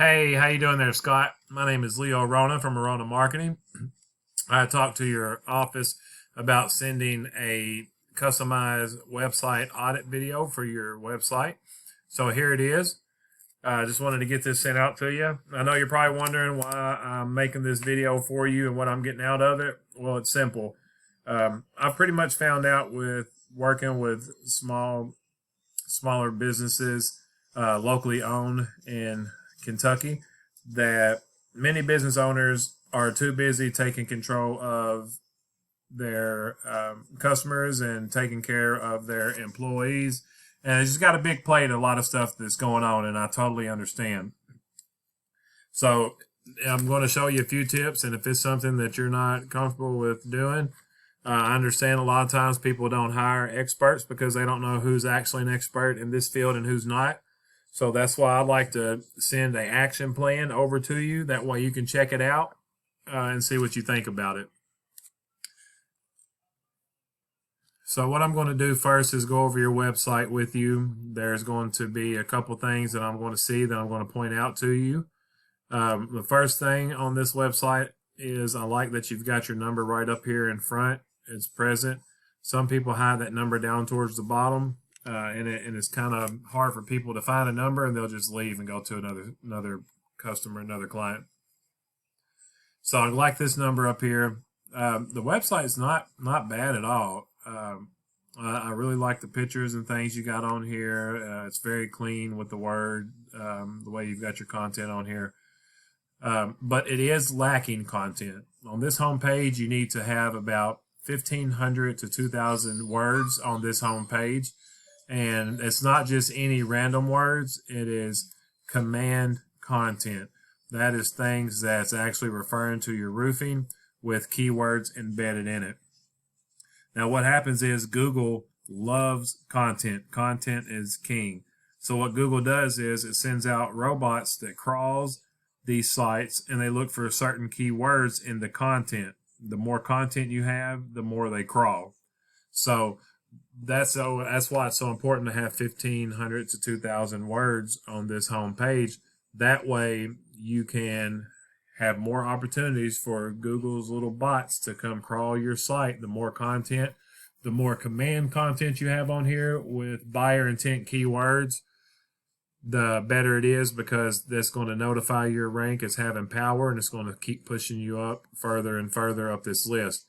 Hey, how you doing there, Scott? My name is Leo Rona from Rona Marketing. I talked to your office about sending a customized website audit video for your website. So here it is. I just wanted to get this sent out to you. I know you're probably wondering why I'm making this video for you and what I'm getting out of it. Well, it's simple. I've pretty much found out with working with smaller businesses, locally owned in Kentucky, that many business owners are too busy taking control of their customers and taking care of their employees. And it's just got a big plate, a lot of stuff that's going on, and I totally understand. So I'm going to show you a few tips, and if it's something that you're not comfortable with doing, I understand a lot of times people don't hire experts because they don't know who's actually an expert in this field and who's not. So that's why I like to send an action plan over to you. That way you can check it out and see what you think about it. So what I'm going to do first is go over your website with you. There's going to be a couple things that I'm going to see that I'm going to point out to you. The first thing on this website is I like that you've got your number right up here in front. It's present. Some people hide that number down towards the bottom. And it's kind of hard for people to find a number, and they'll just leave and go to another customer, another client. So I like this number up here. The website is not bad at all. I really like the pictures and things you got on here. It's very clean with the word, the way you've got your content on here. But it is lacking content. On this home page, you need to have about 1,500 to 2,000 words on this home page. And it's not just any random words. It is command content. That is things that's actually referring to your roofing with keywords embedded in it. Now, what happens is Google loves content. Content is king. So what Google does is it sends out robots that crawls these sites, and they look for certain keywords in the content. The more content you have, the more they crawl. So that's why it's so important to have 1,500 to 2,000 words on this home page. That way you can have more opportunities for Google's little bots to come crawl your site. The more content, the more command content you have on here with buyer intent keywords, the better it is, because that's going to notify your rank as having power, and it's going to keep pushing you up further and further up this list.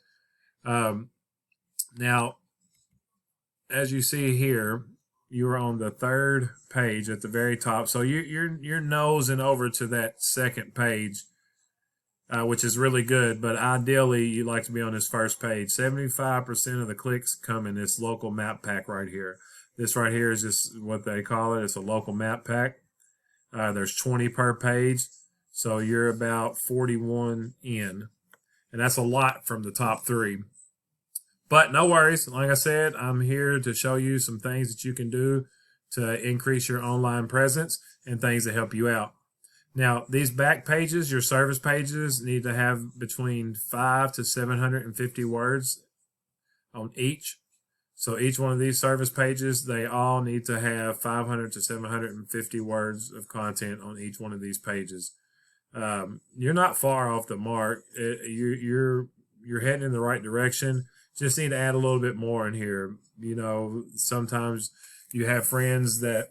Now, as you see here, you're on the third page at the very top. So you're nosing over to that second page, which is really good. But ideally, you'd like to be on this first page. 75% of the clicks come in this local map pack right here. This right here is just what they call it. It's a local map pack. There's 20 per page. So you're about 41 in. And that's a lot from the top three. But no worries. Like I said, I'm here to show you some things that you can do to increase your online presence and things that help you out. Now, these back pages, your service pages, need to have between 5 to 750 words on each. So each one of these service pages, they all need to have 500 to 750 words of content on each one of these pages. You're not far off the mark. You're heading in the right direction. Just need to add a little bit more in here. You know, sometimes you have friends that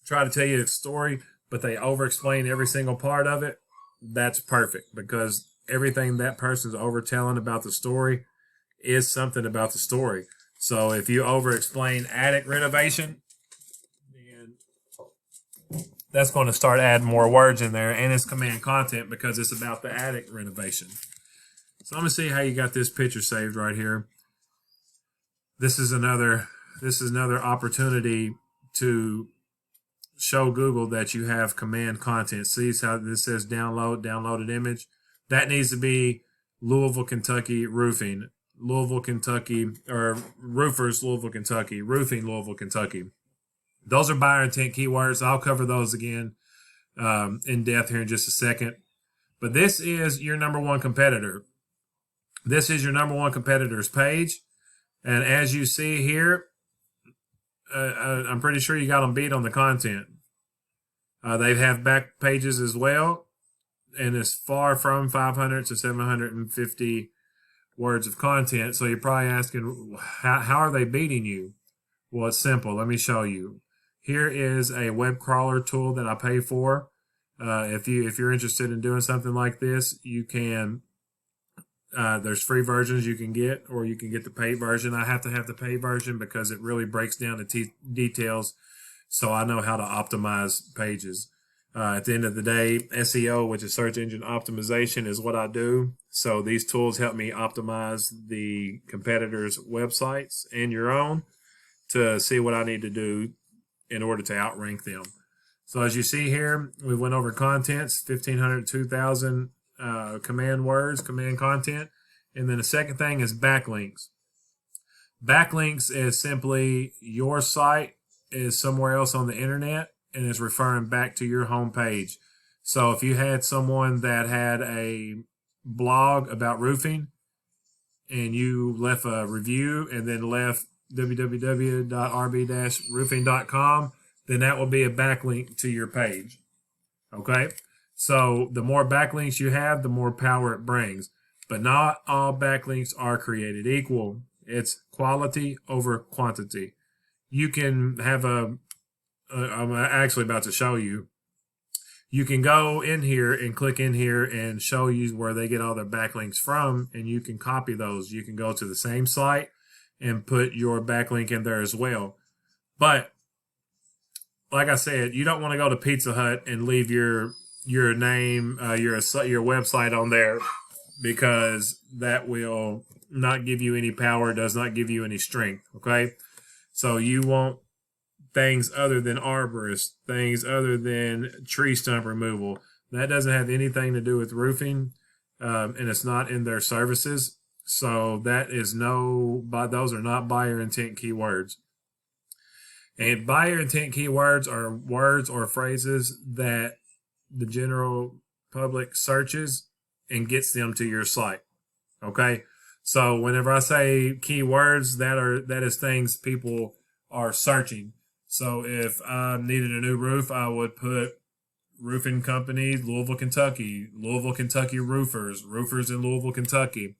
try to tell you a story, but they over-explain every single part of it. That's perfect, because everything that person's over-telling about the story is something about the story. So if you over-explain attic renovation, then that's going to start adding more words in there, and it's command content because it's about the attic renovation. So I'm going to see how you got this picture saved right here. This is another opportunity to show Google that you have command content. See how this says downloaded image? That needs to be Louisville, Kentucky roofing. Louisville, Kentucky, or roofers, Louisville, Kentucky, roofing, Louisville, Kentucky. Those are buyer intent keywords. I'll cover those again in depth here in just a second. But this is your number one competitor. This is your number one competitor's page. And as you see here, I'm pretty sure you got them beat on the content. They have back pages as well, and it's far from 500 to 750 words of content. So you're probably asking, how are they beating you? Well, it's simple. Let me show you. Here is a web crawler tool that I pay for. If you're interested in doing something like this, you can. There's free versions you can get, or you can get the paid version. I have to have the paid version because it really breaks down the details, so I know how to optimize pages. At the end of the day, SEO, which is search engine optimization, is what I do. So these tools help me optimize the competitors' websites and your own to see what I need to do in order to outrank them. So as you see here, we went over contents, 1,500, 2,000 command words, command content. And then the second thing is backlinks. Backlinks is simply your site is somewhere else on the internet and is referring back to your home page. So if you had someone that had a blog about roofing and you left a review and then left www.rb-roofing.com, then that will be a backlink to your page. Okay? So the more backlinks you have, the more power it brings. But not all backlinks are created equal. It's quality over quantity. You can have I'm actually about to show you. You can go in here and click in here and show you where they get all their backlinks from, and you can copy those. You can go to the same site and put your backlink in there as well. But like I said, you don't want to go to Pizza Hut and leave your name, your website on there, because that will not give you any power, does not give you any strength. Okay, so you want things other than arborist, things other than tree stump removal. That doesn't have anything to do with roofing, and it's not in their services. So that is those are not buyer intent keywords. And buyer intent keywords are words or phrases that the general public searches and gets them to your site. Okay, so whenever I say keywords, that is things people are searching. So if I needed a new roof, I would put roofing company, Louisville, Kentucky roofers, roofers in Louisville, Kentucky.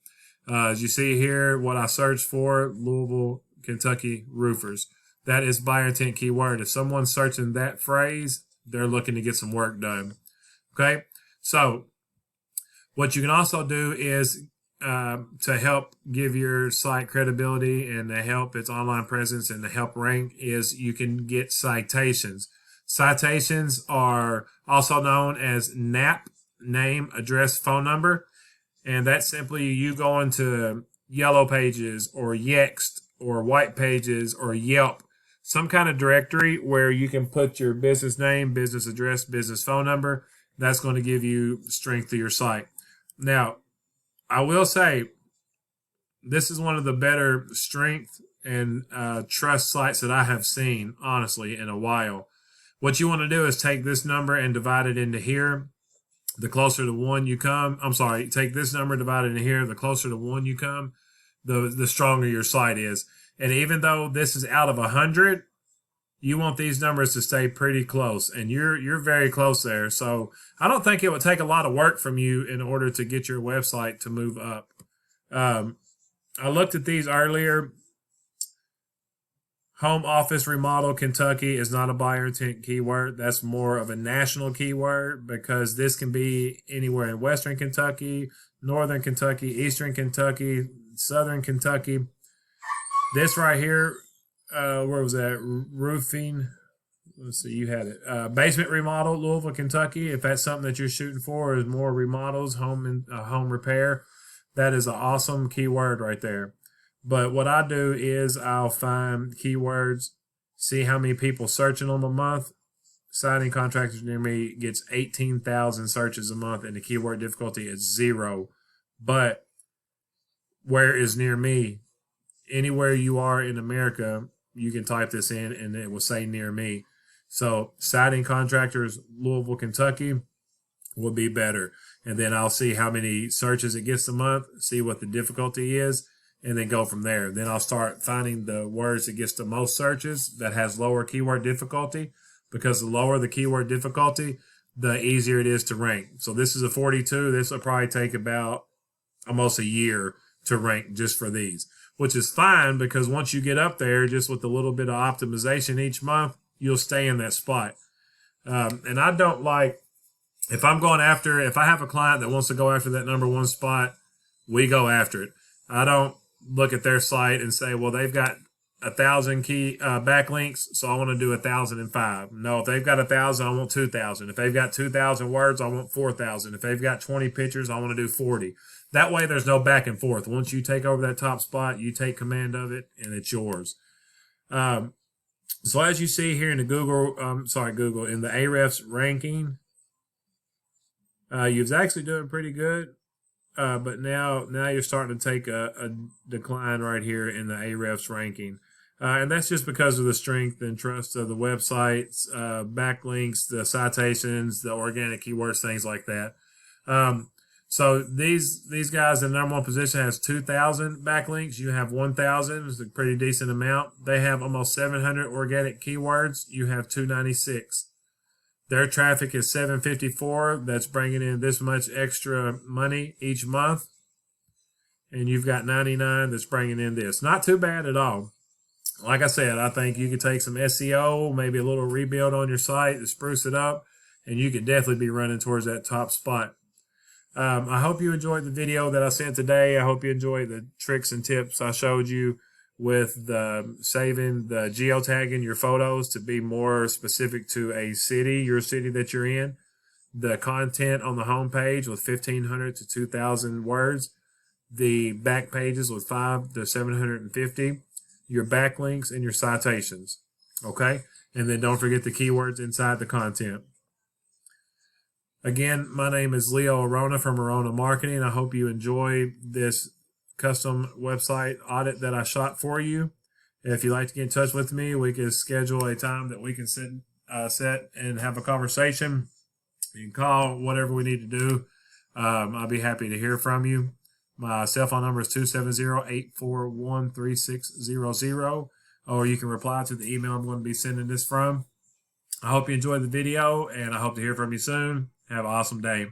As you see here, what I searched for, Louisville, Kentucky roofers. That is buyer intent keyword. If someone's searching that phrase, they're looking to get some work done. Okay, so what you can also do is to help give your site credibility and to help its online presence and to help rank is you can get citations. Citations are also known as NAP, name, address, phone number. And that's simply you going to Yellow Pages or Yext or White Pages or Yelp, some kind of directory where you can put your business name, business address, business phone number. That's going to give you strength to your site. Now, I will say this is one of the better strength and trust sites that I have seen, honestly, in a while. What you want to do is take this number and divide it into here. The closer to one you come, take this number, divide it into here. The closer to one you come, the stronger your site is. And even though this is out of 100, you want these numbers to stay pretty close, and you're very close there. So I don't think it would take a lot of work from you in order to get your website to move up. I looked at these earlier. Home office remodel Kentucky is not a buyer intent keyword. That's more of a national keyword because this can be anywhere in Western Kentucky, Northern Kentucky, Eastern Kentucky, Southern Kentucky. This right here, where was that? Roofing. Let's see, you had it. Basement remodel, Louisville, Kentucky. If that's something that you're shooting for, is more remodels, home repair. That is an awesome keyword right there. But what I do is I'll find keywords, see how many people searching them a month. Siding contractors near me gets 18,000 searches a month, and the keyword difficulty is 0. But where is near me? Anywhere you are in America, you can type this in and it will say near me. So siding contractors, Louisville, Kentucky would be better. And then I'll see how many searches it gets a month, see what the difficulty is, and then go from there. Then I'll start finding the words that gets the most searches that has lower keyword difficulty, because the lower the keyword difficulty, the easier it is to rank. So this is a 42. This will probably take about almost a year to rank just for these, which is fine because once you get up there, just with a little bit of optimization each month, you'll stay in that spot. And I don't like, if I have a client that wants to go after that number one spot, we go after it. I don't look at their site and say, well, they've got 1,000 key backlinks, so I want to do 1,005. No, if they've got 1,000, I want 2,000. If they've got 2,000 words, I want 4,000. If they've got 20 pictures, I want to do 40. That way, there's no back and forth. Once you take over that top spot, you take command of it, and it's yours. So as you see here in the Google, in the Ahrefs ranking, you're actually doing pretty good. But now you're starting to take a decline right here in the Ahrefs ranking. And that's just because of the strength and trust of the websites, backlinks, the citations, the organic keywords, things like that. So these guys in the number one position has 2,000 backlinks. You have 1,000. It's a pretty decent amount. They have almost 700 organic keywords. You have 296. Their traffic is 754. That's bringing in this much extra money each month. And you've got 99 that's bringing in this. Not too bad at all. Like I said, I think you could take some SEO, maybe a little rebuild on your site to spruce it up, and you could definitely be running towards that top spot. I hope you enjoyed the video that I sent today. I hope you enjoyed the tricks and tips I showed you with the saving the geotagging your photos to be more specific to a city, your city that you're in. The content on the home page with 1,500 to 2,000 words. The back pages with 5 to 750. Your backlinks and your citations. Okay? And then don't forget the keywords inside the content. Again, my name is Leo Arona from Arona Marketing. I hope you enjoy this custom website audit that I shot for you. If you'd like to get in touch with me, we can schedule a time that we can set and have a conversation. You can call, whatever we need to do. I'll be happy to hear from you. My cell phone number is 270-841-3600, or you can reply to the email I'm going to be sending this from. I hope you enjoyed the video, and I hope to hear from you soon. Have an awesome day.